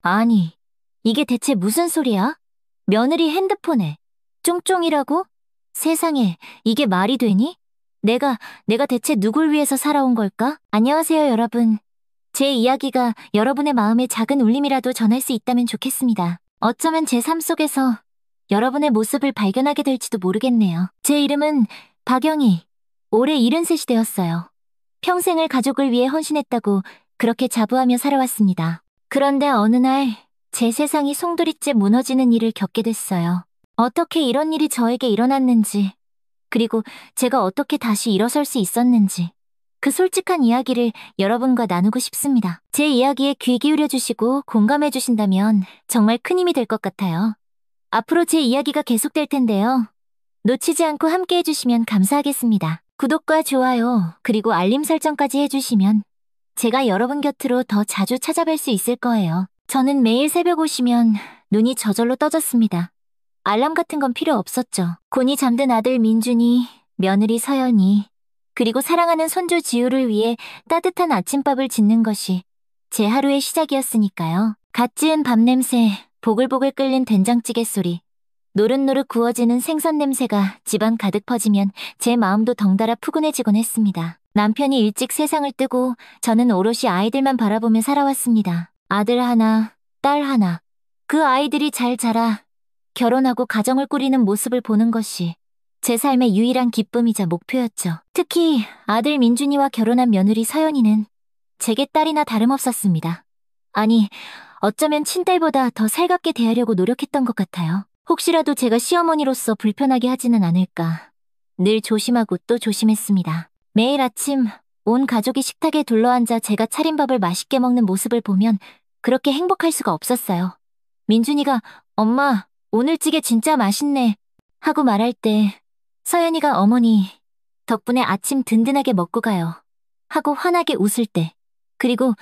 아니, 이게 대체 무슨 소리야? 며느리 핸드폰에 쫑쫑이라고? 세상에, 이게 말이 되니? 내가 대체 누굴 위해서 살아온 걸까? 안녕하세요, 여러분. 제 이야기가 여러분의 마음에 작은 울림이라도 전할 수 있다면 좋겠습니다. 어쩌면 제 삶 속에서 여러분의 모습을 발견하게 될지도 모르겠네요. 제 이름은 박영희. 올해 73이 되었어요. 평생을 가족을 위해 헌신했다고 그렇게 자부하며 살아왔습니다. 그런데 어느 날 제 세상이 송두리째 무너지는 일을 겪게 됐어요. 어떻게 이런 일이 저에게 일어났는지, 그리고 제가 어떻게 다시 일어설 수 있었는지, 그 솔직한 이야기를 여러분과 나누고 싶습니다. 제 이야기에 귀 기울여 주시고 공감해 주신다면 정말 큰 힘이 될 것 같아요. 앞으로 제 이야기가 계속될 텐데요. 놓치지 않고 함께 해주시면 감사하겠습니다. 구독과 좋아요, 그리고 알림 설정까지 해주시면 제가 여러분 곁으로 더 자주 찾아뵐 수 있을 거예요. 저는 매일 새벽 오시면 눈이 저절로 떠졌습니다. 알람 같은 건 필요 없었죠. 곤히 잠든 아들 민준이, 며느리 서연이, 그리고 사랑하는 손주 지우를 위해 따뜻한 아침밥을 짓는 것이 제 하루의 시작이었으니까요. 갓 지은 밥 냄새, 보글보글 끓는 된장찌개 소리, 노릇노릇 구워지는 생선 냄새가 집안 가득 퍼지면 제 마음도 덩달아 푸근해지곤 했습니다. 남편이 일찍 세상을 뜨고 저는 오롯이 아이들만 바라보며 살아왔습니다. 아들 하나, 딸 하나. 그 아이들이 잘 자라 결혼하고 가정을 꾸리는 모습을 보는 것이 제 삶의 유일한 기쁨이자 목표였죠. 특히 아들 민준이와 결혼한 며느리 서연이는 제게 딸이나 다름없었습니다. 아니, 어쩌면 친딸보다 더 살갑게 대하려고 노력했던 것 같아요. 혹시라도 제가 시어머니로서 불편하게 하지는 않을까. 늘 조심하고 또 조심했습니다. 매일 아침 온 가족이 식탁에 둘러앉아 제가 차린 밥을 맛있게 먹는 모습을 보면 그렇게 행복할 수가 없었어요. 민준이가 "엄마, 오늘 찌개 진짜 맛있네" 하고 말할 때, 서연이가 "어머니, 덕분에 아침 든든하게 먹고 가요" 하고 환하게 웃을 때, 그리고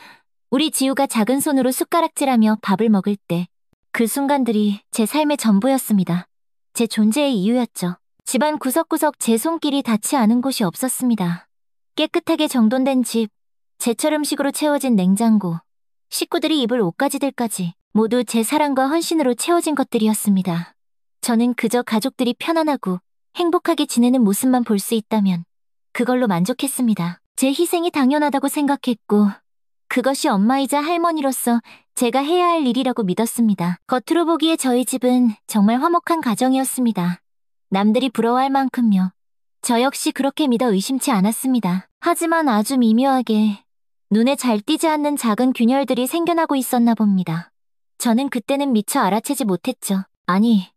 우리 지우가 작은 손으로 숟가락질하며 밥을 먹을 때, 그 순간들이 제 삶의 전부였습니다. 제 존재의 이유였죠. 집안 구석구석 제 손길이 닿지 않은 곳이 없었습니다. 깨끗하게 정돈된 집, 제철 음식으로 채워진 냉장고, 식구들이 입을 옷가지들까지 모두 제 사랑과 헌신으로 채워진 것들이었습니다. 저는 그저 가족들이 편안하고 행복하게 지내는 모습만 볼 수 있다면 그걸로 만족했습니다. 제 희생이 당연하다고 생각했고, 그것이 엄마이자 할머니로서 제가 해야 할 일이라고 믿었습니다. 겉으로 보기에 저희 집은 정말 화목한 가정이었습니다. 남들이 부러워할 만큼요. 저 역시 그렇게 믿어 의심치 않았습니다. 하지만 아주 미묘하게 눈에 잘 띄지 않는 작은 균열들이 생겨나고 있었나 봅니다. 저는 그때는 미처 알아채지 못했죠. 아니,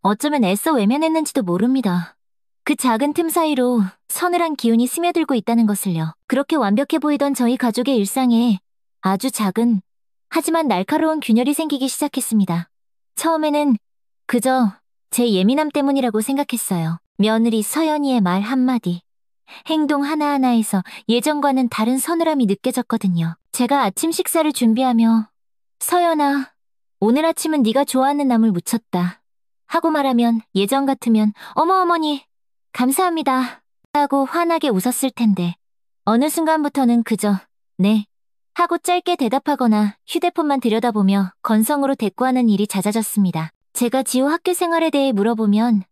어쩌면 애써 외면했는지도 모릅니다. 그 작은 틈 사이로 서늘한 기운이 스며들고 있다는 것을요. 그렇게 완벽해 보이던 저희 가족의 일상에 아주 작은, 하지만 날카로운 균열이 생기기 시작했습니다. 처음에는 그저 제 예민함 때문이라고 생각했어요. 며느리 서연이의 말 한마디, 행동 하나하나에서 예전과는 다른 서늘함이 느껴졌거든요. 제가 아침 식사를 준비하며 "서연아, 오늘 아침은 네가 좋아하는 나물 무쳤다" 하고 말하면 예전 같으면 "어머 어머니, 감사합니다" 하고 환하게 웃었을 텐데, 어느 순간부터는 그저 "네" 하고 짧게 대답하거나 휴대폰만 들여다보며 건성으로 대꾸하는 일이 잦아졌습니다. 제가 지우 학교 생활에 대해 물어보면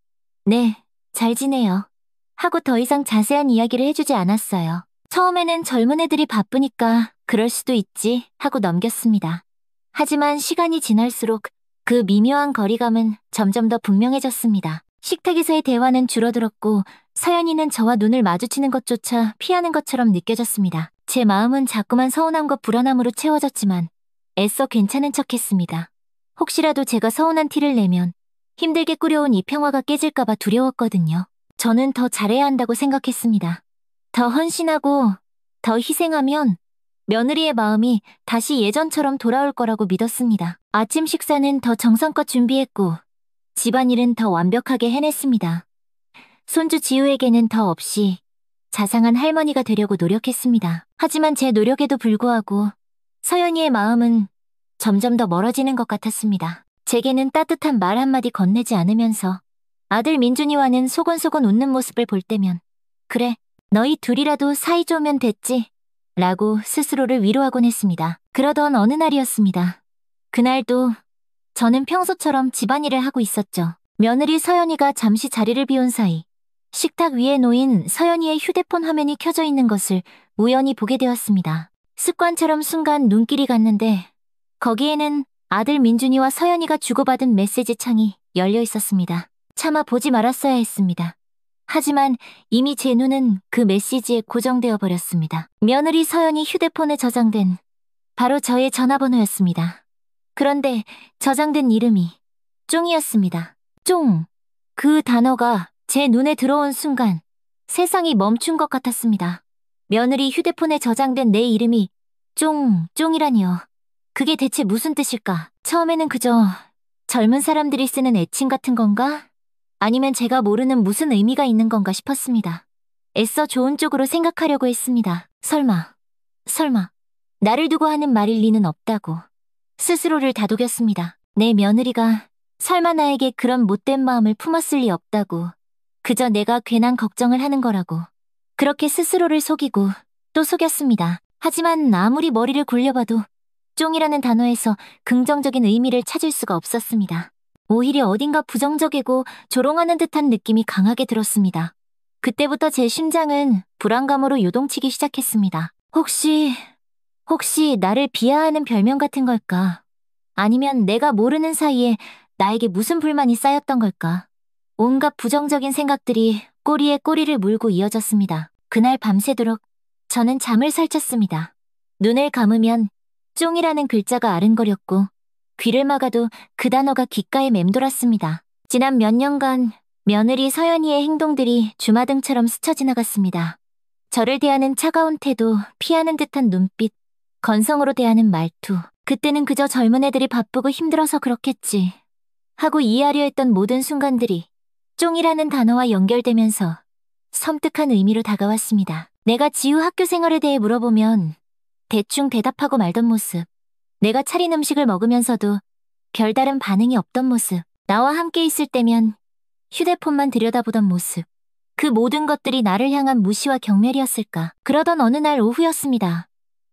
"네, 잘 지내요" 하고 더 이상 자세한 이야기를 해주지 않았어요. 처음에는 젊은 애들이 바쁘니까 그럴 수도 있지 하고 넘겼습니다. 하지만 시간이 지날수록 그 미묘한 거리감은 점점 더 분명해졌습니다. 식탁에서의 대화는 줄어들었고 서연이는 저와 눈을 마주치는 것조차 피하는 것처럼 느껴졌습니다. 제 마음은 자꾸만 서운함과 불안함으로 채워졌지만 애써 괜찮은 척했습니다. 혹시라도 제가 서운한 티를 내면 힘들게 꾸려온 이 평화가 깨질까봐 두려웠거든요. 저는 더 잘해야 한다고 생각했습니다. 더 헌신하고 더 희생하면 며느리의 마음이 다시 예전처럼 돌아올 거라고 믿었습니다. 아침 식사는 더 정성껏 준비했고 집안일은 더 완벽하게 해냈습니다. 손주 지우에게는 더 없이 자상한 할머니가 되려고 노력했습니다. 하지만 제 노력에도 불구하고 서연이의 마음은 점점 더 멀어지는 것 같았습니다. 제게는 따뜻한 말 한마디 건네지 않으면서 아들 민준이와는 소곤소곤 웃는 모습을 볼 때면 "그래, 너희 둘이라도 사이좋으면 됐지" 라고 스스로를 위로하곤 했습니다. 그러던 어느 날이었습니다. 그날도 저는 평소처럼 집안일을 하고 있었죠. 며느리 서연이가 잠시 자리를 비운 사이 식탁 위에 놓인 서연이의 휴대폰 화면이 켜져 있는 것을 우연히 보게 되었습니다. 습관처럼 순간 눈길이 갔는데 거기에는 아들 민준이와 서연이가 주고받은 메시지 창이 열려 있었습니다. 차마 보지 말았어야 했습니다. 하지만 이미 제 눈은 그 메시지에 고정되어 버렸습니다. 며느리 서연이 휴대폰에 저장된 바로 저의 전화번호였습니다. 그런데 저장된 이름이 쫑이었습니다. 쫑. 그 단어가 제 눈에 들어온 순간 세상이 멈춘 것 같았습니다. 며느리 휴대폰에 저장된 내 이름이 쫑이라니요. 그게 대체 무슨 뜻일까? 처음에는 그저 젊은 사람들이 쓰는 애칭 같은 건가? 아니면 제가 모르는 무슨 의미가 있는 건가 싶었습니다. 애써 좋은 쪽으로 생각하려고 했습니다. 설마, 나를 두고 하는 말일 리는 없다고 스스로를 다독였습니다. 내 며느리가 설마 나에게 그런 못된 마음을 품었을 리 없다고, 그저 내가 괜한 걱정을 하는 거라고 그렇게 스스로를 속이고 또 속였습니다. 하지만 아무리 머리를 굴려봐도 쫑이라는 단어에서 긍정적인 의미를 찾을 수가 없었습니다. 오히려 어딘가 부정적이고 조롱하는 듯한 느낌이 강하게 들었습니다. 그때부터 제 심장은 불안감으로 요동치기 시작했습니다. 혹시 나를 비하하는 별명 같은 걸까? 아니면 내가 모르는 사이에 나에게 무슨 불만이 쌓였던 걸까? 온갖 부정적인 생각들이 꼬리에 꼬리를 물고 이어졌습니다. 그날 밤새도록 저는 잠을 설쳤습니다. 눈을 감으면 쫑이라는 글자가 아른거렸고 귀를 막아도 그 단어가 귓가에 맴돌았습니다. 지난 몇 년간 며느리 서연이의 행동들이 주마등처럼 스쳐 지나갔습니다. 저를 대하는 차가운 태도, 피하는 듯한 눈빛, 건성으로 대하는 말투. 그때는 그저 젊은 애들이 바쁘고 힘들어서 그렇겠지 하고 이해하려 했던 모든 순간들이 쫑이라는 단어와 연결되면서 섬뜩한 의미로 다가왔습니다. 내가 지우 학교 생활에 대해 물어보면 대충 대답하고 말던 모습, 내가 차린 음식을 먹으면서도 별다른 반응이 없던 모습, 나와 함께 있을 때면 휴대폰만 들여다보던 모습, 그 모든 것들이 나를 향한 무시와 경멸이었을까. 그러던 어느 날 오후였습니다.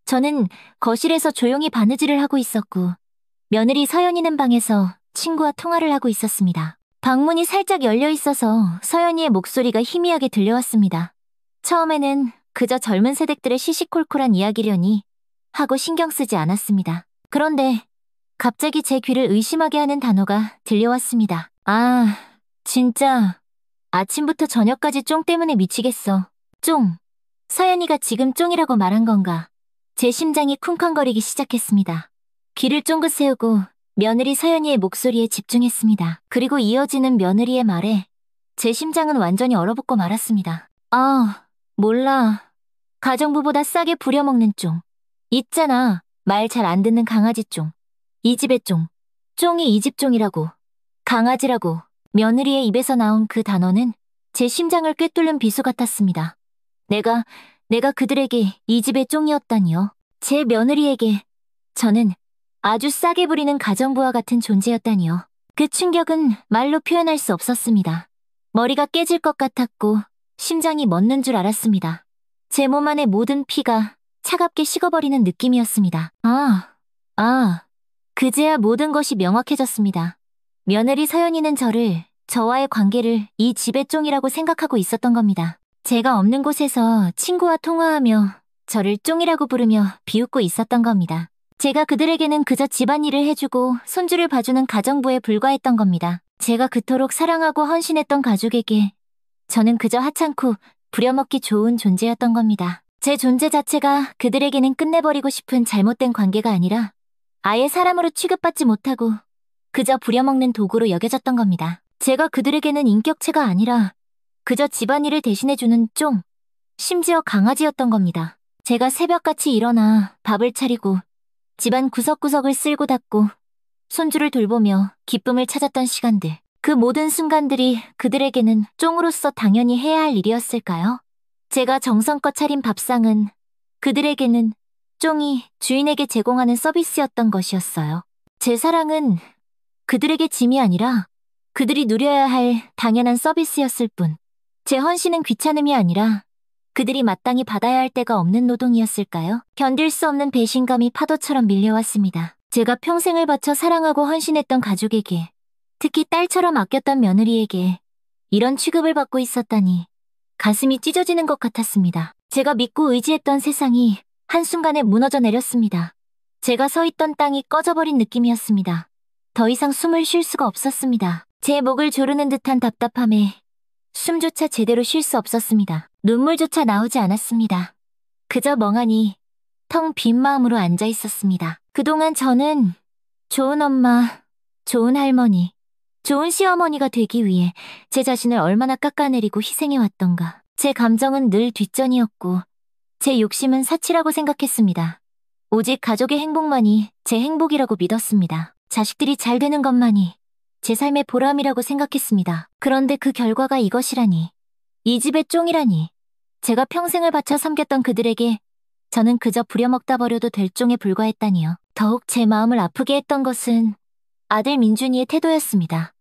저는 거실에서 조용히 바느질을 하고 있었고 며느리 서연이는 방에서 친구와 통화를 하고 있었습니다. 방문이 살짝 열려 있어서 서연이의 목소리가 희미하게 들려왔습니다. 처음에는 그저 젊은 세대들의 시시콜콜한 이야기려니 하고 신경 쓰지 않았습니다. 그런데 갑자기 제 귀를 의심하게 하는 단어가 들려왔습니다. 아, 진짜 아침부터 저녁까지 쫑 때문에 미치겠어. 쫑. 서연이가 지금 쫑이라고 말한 건가? 제 심장이 쿵쾅거리기 시작했습니다. 귀를 쫑긋 세우고 며느리 서연이의 목소리에 집중했습니다. 그리고 이어지는 며느리의 말에 제 심장은 완전히 얼어붙고 말았습니다. 아, 몰라. 가정부보다 싸게 부려먹는 쫑. 있잖아. 말 잘 안 듣는 강아지 쫑. 이 집의 쫑. 쫑이 이 집 쫑이라고. 강아지라고. 며느리의 입에서 나온 그 단어는 제 심장을 꿰뚫는 비수 같았습니다. 내가 그들에게 이 집의 쫑이었다니요. 제 며느리에게 저는 아주 싸게 부리는 가정부와 같은 존재였다니요. 그 충격은 말로 표현할 수 없었습니다. 머리가 깨질 것 같았고 심장이 멎는 줄 알았습니다. 제 몸 안의 모든 피가 차갑게 식어버리는 느낌이었습니다. 그제야 모든 것이 명확해졌습니다. 며느리 서연이는 저와의 관계를 이 집의 쫑이라고 생각하고 있었던 겁니다. 제가 없는 곳에서 친구와 통화하며 저를 쫑이라고 부르며 비웃고 있었던 겁니다. 제가 그들에게는 그저 집안일을 해주고 손주를 봐주는 가정부에 불과했던 겁니다. 제가 그토록 사랑하고 헌신했던 가족에게 저는 그저 하찮고 부려먹기 좋은 존재였던 겁니다. 제 존재 자체가 그들에게는 끝내버리고 싶은 잘못된 관계가 아니라 아예 사람으로 취급받지 못하고 그저 부려먹는 도구로 여겨졌던 겁니다. 제가 그들에게는 인격체가 아니라 그저 집안일을 대신해주는 쫑, 심지어 강아지였던 겁니다. 제가 새벽같이 일어나 밥을 차리고 집안 구석구석을 쓸고 닦고 손주를 돌보며 기쁨을 찾았던 시간들, 그 모든 순간들이 그들에게는 쫑으로서 당연히 해야 할 일이었을까요? 제가 정성껏 차린 밥상은 그들에게는 쫑이 주인에게 제공하는 서비스였던 것이었어요. 제 사랑은 그들에게 짐이 아니라 그들이 누려야 할 당연한 서비스였을 뿐, 제 헌신은 귀찮음이 아니라 그들이 마땅히 받아야 할 때가 없는 노동이었을까요? 견딜 수 없는 배신감이 파도처럼 밀려왔습니다. 제가 평생을 바쳐 사랑하고 헌신했던 가족에게, 특히 딸처럼 아꼈던 며느리에게 이런 취급을 받고 있었다니 가슴이 찢어지는 것 같았습니다. 제가 믿고 의지했던 세상이 한순간에 무너져 내렸습니다. 제가 서 있던 땅이 꺼져버린 느낌이었습니다. 더 이상 숨을 쉴 수가 없었습니다. 제 목을 조르는 듯한 답답함에 숨조차 제대로 쉴 수 없었습니다. 눈물조차 나오지 않았습니다. 그저 멍하니 텅 빈 마음으로 앉아 있었습니다. 그동안 저는 좋은 엄마, 좋은 할머니, 좋은 시어머니가 되기 위해 제 자신을 얼마나 깎아내리고 희생해왔던가. 제 감정은 늘 뒷전이었고 제 욕심은 사치라고 생각했습니다. 오직 가족의 행복만이 제 행복이라고 믿었습니다. 자식들이 잘 되는 것만이 제 삶의 보람이라고 생각했습니다. 그런데 그 결과가 이것이라니. 이 집의 쫑이라니. 제가 평생을 바쳐 섬겼던 그들에게 저는 그저 부려먹다 버려도 될 쫑에 불과했다니요. 더욱 제 마음을 아프게 했던 것은 아들 민준이의 태도였습니다.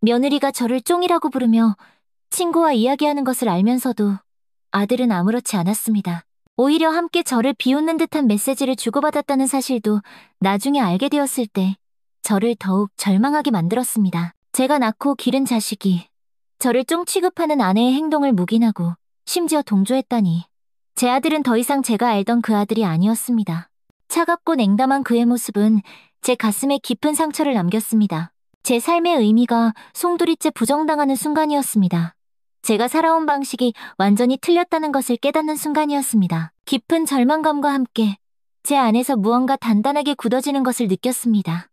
며느리가 저를 쫑이라고 부르며 친구와 이야기하는 것을 알면서도 아들은 아무렇지 않았습니다. 오히려 함께 저를 비웃는 듯한 메시지를 주고받았다는 사실도 나중에 알게 되었을 때 저를 더욱 절망하게 만들었습니다. 제가 낳고 기른 자식이 저를 쫑 취급하는 아내의 행동을 묵인하고 심지어 동조했다니. 제 아들은 더 이상 제가 알던 그 아들이 아니었습니다. 차갑고 냉담한 그의 모습은 제 가슴에 깊은 상처를 남겼습니다. 제 삶의 의미가 송두리째 부정당하는 순간이었습니다. 제가 살아온 방식이 완전히 틀렸다는 것을 깨닫는 순간이었습니다. 깊은 절망감과 함께 제 안에서 무언가 단단하게 굳어지는 것을 느꼈습니다.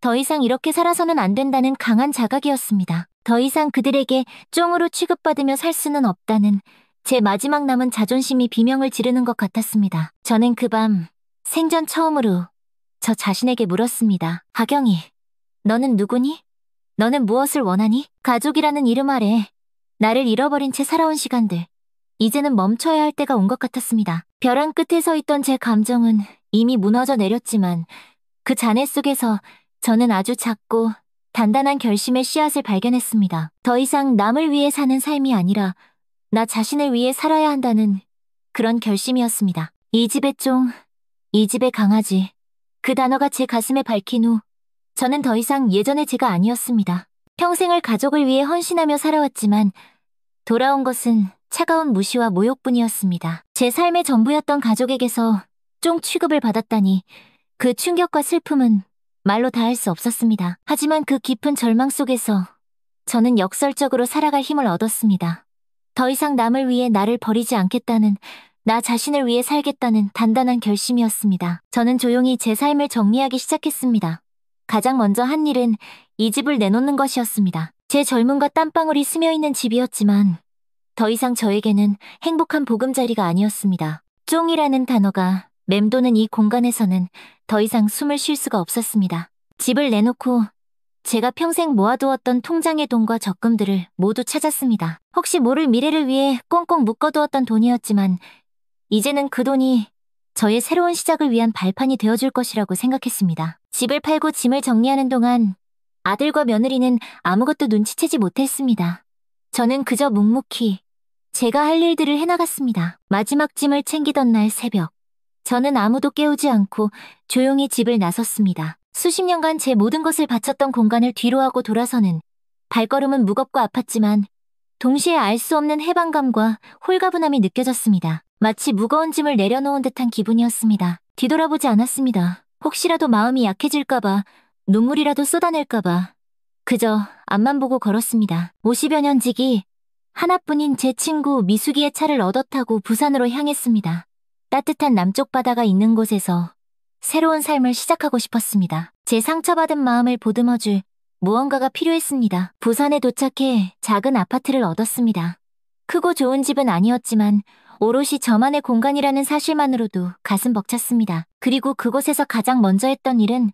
더 이상 이렇게 살아서는 안 된다는 강한 자각이었습니다. 더 이상 그들에게 쫑으로 취급받으며 살 수는 없다는 제 마지막 남은 자존심이 비명을 지르는 것 같았습니다. 저는 그 밤 생전 처음으로 저 자신에게 물었습니다. 하경이, 너는 누구니? 너는 무엇을 원하니? 가족이라는 이름 아래 나를 잃어버린 채 살아온 시간들. 이제는 멈춰야 할 때가 온 것 같았습니다. 벼랑 끝에 서 있던 제 감정은 이미 무너져 내렸지만 그 잔해 속에서 저는 아주 작고 단단한 결심의 씨앗을 발견했습니다. 더 이상 남을 위해 사는 삶이 아니라 나 자신을 위해 살아야 한다는 그런 결심이었습니다. 이 집의 쫑, 이 집의 강아지. 그 단어가 제 가슴에 박힌 후 저는 더 이상 예전의 제가 아니었습니다. 평생을 가족을 위해 헌신하며 살아왔지만 돌아온 것은 차가운 무시와 모욕뿐이었습니다. 제 삶의 전부였던 가족에게서 쫑 취급을 받았다니 그 충격과 슬픔은 말로 다 할 수 없었습니다. 하지만 그 깊은 절망 속에서 저는 역설적으로 살아갈 힘을 얻었습니다. 더 이상 남을 위해 나를 버리지 않겠다는, 나 자신을 위해 살겠다는 단단한 결심이었습니다. 저는 조용히 제 삶을 정리하기 시작했습니다. 가장 먼저 한 일은 이 집을 내놓는 것이었습니다. 제 젊음과 땀방울이 스며있는 집이었지만 더 이상 저에게는 행복한 보금자리가 아니었습니다. 쫑이라는 단어가 맴도는 이 공간에서는 더 이상 숨을 쉴 수가 없었습니다. 집을 내놓고 제가 평생 모아두었던 통장의 돈과 적금들을 모두 찾았습니다. 혹시 모를 미래를 위해 꽁꽁 묶어두었던 돈이었지만 이제는 그 돈이 저의 새로운 시작을 위한 발판이 되어줄 것이라고 생각했습니다. 집을 팔고 짐을 정리하는 동안 아들과 며느리는 아무것도 눈치채지 못했습니다. 저는 그저 묵묵히 제가 할 일들을 해나갔습니다. 마지막 짐을 챙기던 날 새벽, 저는 아무도 깨우지 않고 조용히 집을 나섰습니다. 수십 년간 제 모든 것을 바쳤던 공간을 뒤로하고 돌아서는 발걸음은 무겁고 아팠지만 동시에 알 수 없는 해방감과 홀가분함이 느껴졌습니다. 마치 무거운 짐을 내려놓은 듯한 기분이었습니다. 뒤돌아보지 않았습니다. 혹시라도 마음이 약해질까봐, 눈물이라도 쏟아낼까봐 그저 앞만 보고 걸었습니다. 50여 년 지기 하나뿐인 제 친구 미숙이의 차를 얻어 타고 부산으로 향했습니다. 따뜻한 남쪽 바다가 있는 곳에서 새로운 삶을 시작하고 싶었습니다. 제 상처받은 마음을 보듬어줄 무언가가 필요했습니다. 부산에 도착해 작은 아파트를 얻었습니다. 크고 좋은 집은 아니었지만 오롯이 저만의 공간이라는 사실만으로도 가슴 벅찼습니다. 그리고 그곳에서 가장 먼저 했던 일은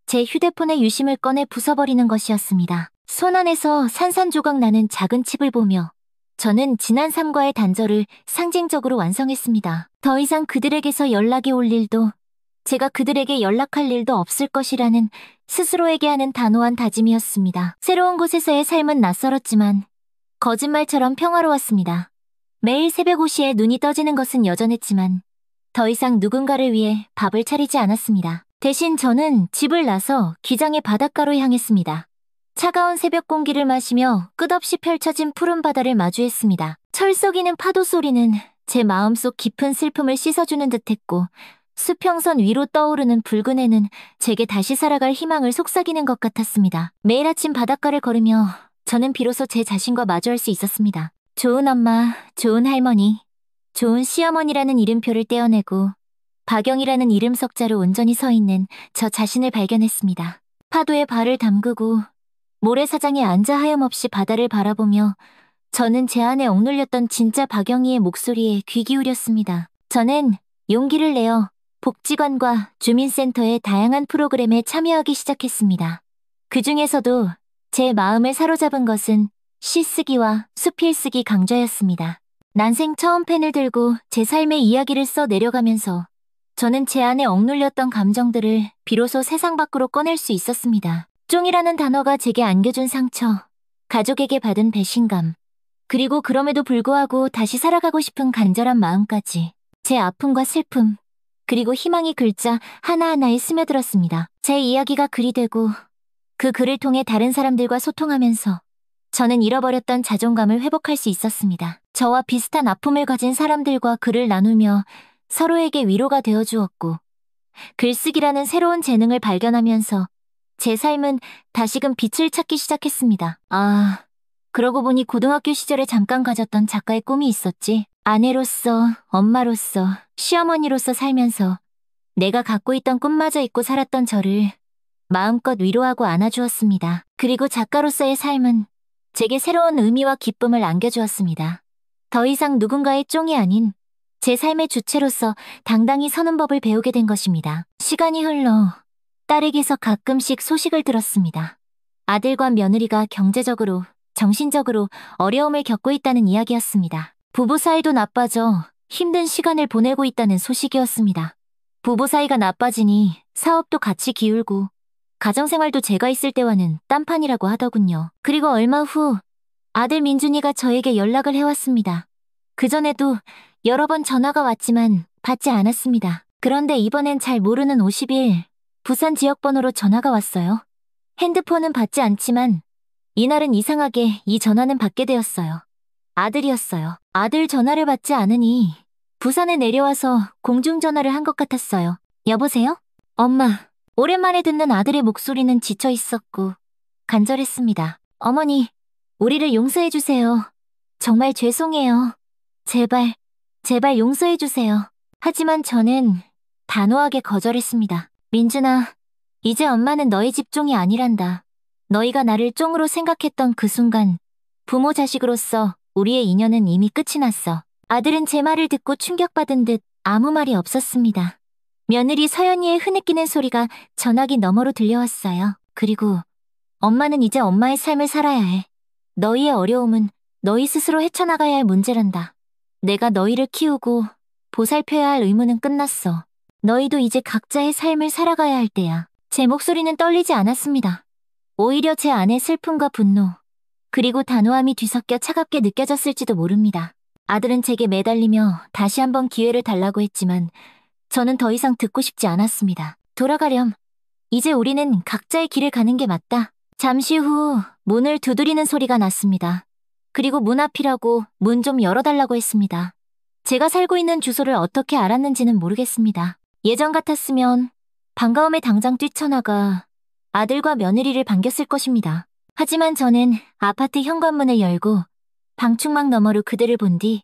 제 휴대폰의 유심을 꺼내 부숴버리는 것이었습니다. 손 안에서 산산조각 나는 작은 칩을 보며 저는 지난 삶과의 단절을 상징적으로 완성했습니다. 더 이상 그들에게서 연락이 올 일도 제가 그들에게 연락할 일도 없을 것이라는 스스로에게 하는 단호한 다짐이었습니다. 새로운 곳에서의 삶은 낯설었지만 거짓말처럼 평화로웠습니다. 매일 새벽 5시에 눈이 떠지는 것은 여전했지만 더 이상 누군가를 위해 밥을 차리지 않았습니다. 대신 저는 집을 나서 기장의 바닷가로 향했습니다. 차가운 새벽 공기를 마시며 끝없이 펼쳐진 푸른 바다를 마주했습니다. 철 썩이는 파도 소리는 제 마음속 깊은 슬픔을 씻어주는 듯했고 수평선 위로 떠오르는 붉은 해는 제게 다시 살아갈 희망을 속삭이는 것 같았습니다. 매일 아침 바닷가를 걸으며 저는 비로소 제 자신과 마주할 수 있었습니다. 좋은 엄마, 좋은 할머니, 좋은 시어머니라는 이름표를 떼어내고 박영이라는 이름 석자로 온전히 서 있는 저 자신을 발견했습니다. 파도에 발을 담그고 모래사장에 앉아 하염없이 바다를 바라보며 저는 제 안에 억눌렸던 진짜 박영희의 목소리에 귀 기울였습니다. 저는 용기를 내어 복지관과 주민센터의 다양한 프로그램에 참여하기 시작했습니다. 그 중에서도 제 마음을 사로잡은 것은 시쓰기와 수필쓰기 강좌였습니다. 난생 처음 펜을 들고 제 삶의 이야기를 써 내려가면서 저는 제 안에 억눌렸던 감정들을 비로소 세상 밖으로 꺼낼 수 있었습니다. 쫑이라는 단어가 제게 안겨준 상처, 가족에게 받은 배신감, 그리고 그럼에도 불구하고 다시 살아가고 싶은 간절한 마음까지 제 아픔과 슬픔, 그리고 희망이 글자 하나하나에 스며들었습니다. 제 이야기가 글이 되고 그 글을 통해 다른 사람들과 소통하면서 저는 잃어버렸던 자존감을 회복할 수 있었습니다. 저와 비슷한 아픔을 가진 사람들과 글을 나누며 서로에게 위로가 되어주었고 글쓰기라는 새로운 재능을 발견하면서 제 삶은 다시금 빛을 찾기 시작했습니다. 그러고 보니 고등학교 시절에 잠깐 가졌던 작가의 꿈이 있었지. 아내로서, 엄마로서, 시어머니로서 살면서 내가 갖고 있던 꿈마저 잊고 살았던 저를 마음껏 위로하고 안아주었습니다. 그리고 작가로서의 삶은 제게 새로운 의미와 기쁨을 안겨주었습니다. 더 이상 누군가의 쫑이 아닌 제 삶의 주체로서 당당히 서는 법을 배우게 된 것입니다. 시간이 흘러 딸에게서 가끔씩 소식을 들었습니다. 아들과 며느리가 경제적으로, 정신적으로 어려움을 겪고 있다는 이야기였습니다. 부부 사이도 나빠져 힘든 시간을 보내고 있다는 소식이었습니다. 부부 사이가 나빠지니 사업도 같이 기울고 가정생활도 제가 있을 때와는 딴판이라고 하더군요. 그리고 얼마 후 아들 민준이가 저에게 연락을 해왔습니다. 그전에도 여러 번 전화가 왔지만 받지 않았습니다. 그런데 이번엔 잘 모르는 51 부산 지역 번호로 전화가 왔어요. 핸드폰은 받지 않지만 이날은 이상하게 이 전화는 받게 되었어요. 아들이었어요. 아들 전화를 받지 않으니 부산에 내려와서 공중전화를 한 것 같았어요. 여보세요? 엄마. 오랜만에 듣는 아들의 목소리는 지쳐 있었고 간절했습니다. 어머니, 우리를 용서해주세요. 정말 죄송해요. 제발, 제발 용서해주세요. 하지만 저는 단호하게 거절했습니다. 민준아, 이제 엄마는 너의 집종이 아니란다. 너희가 나를 쫑으로 생각했던 그 순간 부모 자식으로서 우리의 인연은 이미 끝이 났어. 아들은 제 말을 듣고 충격받은 듯 아무 말이 없었습니다. 며느리 서연이의 흐느끼는 소리가 전화기 너머로 들려왔어요. 그리고 엄마는 이제 엄마의 삶을 살아야 해. 너희의 어려움은 너희 스스로 헤쳐나가야 할 문제란다. 내가 너희를 키우고 보살펴야 할 의무는 끝났어. 너희도 이제 각자의 삶을 살아가야 할 때야. 제 목소리는 떨리지 않았습니다. 오히려 제 안의 슬픔과 분노, 그리고 단호함이 뒤섞여 차갑게 느껴졌을지도 모릅니다. 아들은 제게 매달리며 다시 한번 기회를 달라고 했지만 저는 더 이상 듣고 싶지 않았습니다. 돌아가렴. 이제 우리는 각자의 길을 가는 게 맞다. 잠시 후 문을 두드리는 소리가 났습니다. 그리고 문 앞이라고 문 좀 열어달라고 했습니다. 제가 살고 있는 주소를 어떻게 알았는지는 모르겠습니다. 예전 같았으면 반가움에 당장 뛰쳐나가 아들과 며느리를 반겼을 것입니다. 하지만 저는 아파트 현관문을 열고 방충망 너머로 그들을 본 뒤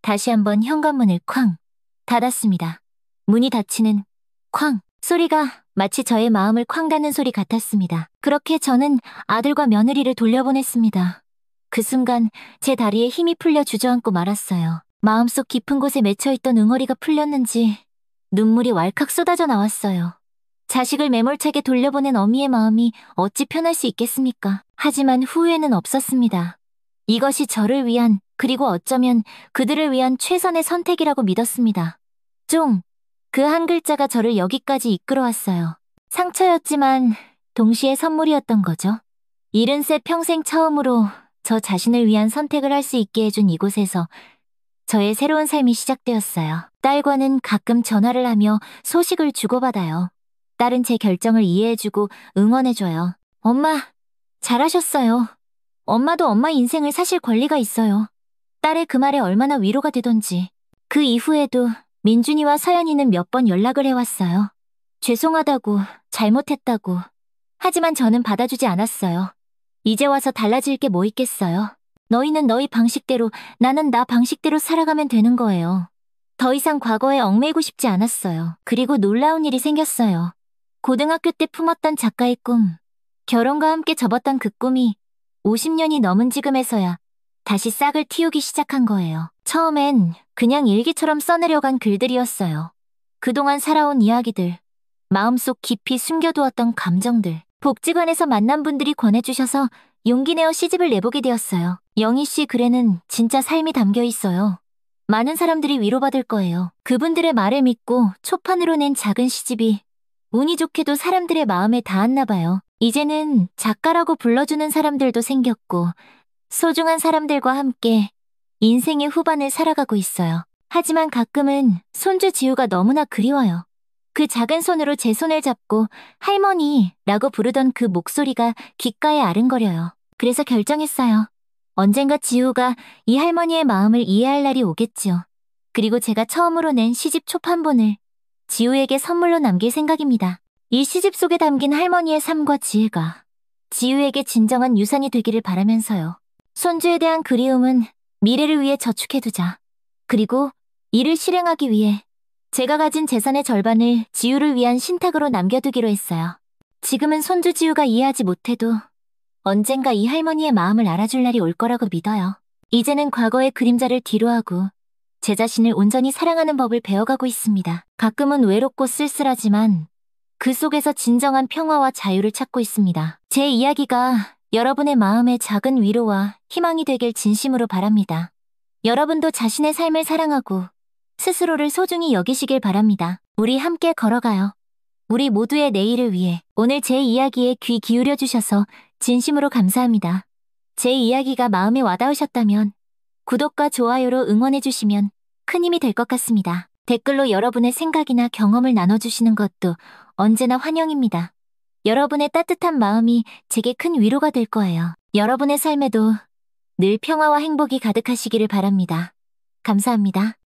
다시 한번 현관문을 쾅 닫았습니다. 문이 닫히는 쾅 소리가 마치 저의 마음을 쾅 닫는 소리 같았습니다. 그렇게 저는 아들과 며느리를 돌려보냈습니다. 그 순간 제 다리에 힘이 풀려 주저앉고 말았어요. 마음속 깊은 곳에 맺혀있던 응어리가 풀렸는지 눈물이 왈칵 쏟아져 나왔어요. 자식을 매몰차게 돌려보낸 어미의 마음이 어찌 편할 수 있겠습니까? 하지만 후회는 없었습니다. 이것이 저를 위한, 그리고 어쩌면 그들을 위한 최선의 선택이라고 믿었습니다. 쫑, 그 한 글자가 저를 여기까지 이끌어왔어요. 상처였지만 동시에 선물이었던 거죠. 70세 평생 처음으로 저 자신을 위한 선택을 할 수 있게 해준 이곳에서 저의 새로운 삶이 시작되었어요. 딸과는 가끔 전화를 하며 소식을 주고받아요. 딸은 제 결정을 이해해주고 응원해줘요. 엄마, 잘하셨어요. 엄마도 엄마 인생을 사실 권리가 있어요. 딸의 그 말에 얼마나 위로가 되던지. 그 이후에도 민준이와 서연이는 몇 번 연락을 해왔어요. 죄송하다고, 잘못했다고. 하지만 저는 받아주지 않았어요. 이제 와서 달라질 게 뭐 있겠어요. 너희는 너희 방식대로, 나는 나 방식대로 살아가면 되는 거예요. 더 이상 과거에 얽매이고 싶지 않았어요. 그리고 놀라운 일이 생겼어요. 고등학교 때 품었던 작가의 꿈, 결혼과 함께 접었던 그 꿈이 50년이 넘은 지금에서야 다시 싹을 틔우기 시작한 거예요. 처음엔 그냥 일기처럼 써내려간 글들이었어요. 그동안 살아온 이야기들, 마음속 깊이 숨겨두었던 감정들, 복지관에서 만난 분들이 권해주셔서 용기 내어 시집을 내보게 되었어요. 영희 씨 글에는 진짜 삶이 담겨 있어요. 많은 사람들이 위로받을 거예요. 그분들의 말을 믿고 초판으로 낸 작은 시집이 운이 좋게도 사람들의 마음에 닿았나 봐요. 이제는 작가라고 불러주는 사람들도 생겼고 소중한 사람들과 함께 인생의 후반을 살아가고 있어요. 하지만 가끔은 손주 지우가 너무나 그리워요. 그 작은 손으로 제 손을 잡고 할머니라고 부르던 그 목소리가 귓가에 아른거려요. 그래서 결정했어요. 언젠가 지우가 이 할머니의 마음을 이해할 날이 오겠지요. 그리고 제가 처음으로 낸 시집 초판본을 지우에게 선물로 남길 생각입니다. 이 시집 속에 담긴 할머니의 삶과 지혜가 지우에게 진정한 유산이 되기를 바라면서요. 손주에 대한 그리움은 미래를 위해 저축해두자. 그리고 이를 실행하기 위해 제가 가진 재산의 절반을 지우를 위한 신탁으로 남겨두기로 했어요. 지금은 손주 지우가 이해하지 못해도 언젠가 이 할머니의 마음을 알아줄 날이 올 거라고 믿어요. 이제는 과거의 그림자를 뒤로하고 제 자신을 온전히 사랑하는 법을 배워가고 있습니다. 가끔은 외롭고 쓸쓸하지만 그 속에서 진정한 평화와 자유를 찾고 있습니다. 제 이야기가 여러분의 마음에 작은 위로와 희망이 되길 진심으로 바랍니다. 여러분도 자신의 삶을 사랑하고 스스로를 소중히 여기시길 바랍니다. 우리 함께 걸어가요. 우리 모두의 내일을 위해. 오늘 제 이야기에 귀 기울여 주셔서 진심으로 감사합니다. 제 이야기가 마음에 와닿으셨다면 구독과 좋아요로 응원해 주시면 큰 힘이 될 것 같습니다. 댓글로 여러분의 생각이나 경험을 나눠주시는 것도 언제나 환영입니다. 여러분의 따뜻한 마음이 제게 큰 위로가 될 거예요. 여러분의 삶에도 늘 평화와 행복이 가득하시기를 바랍니다. 감사합니다.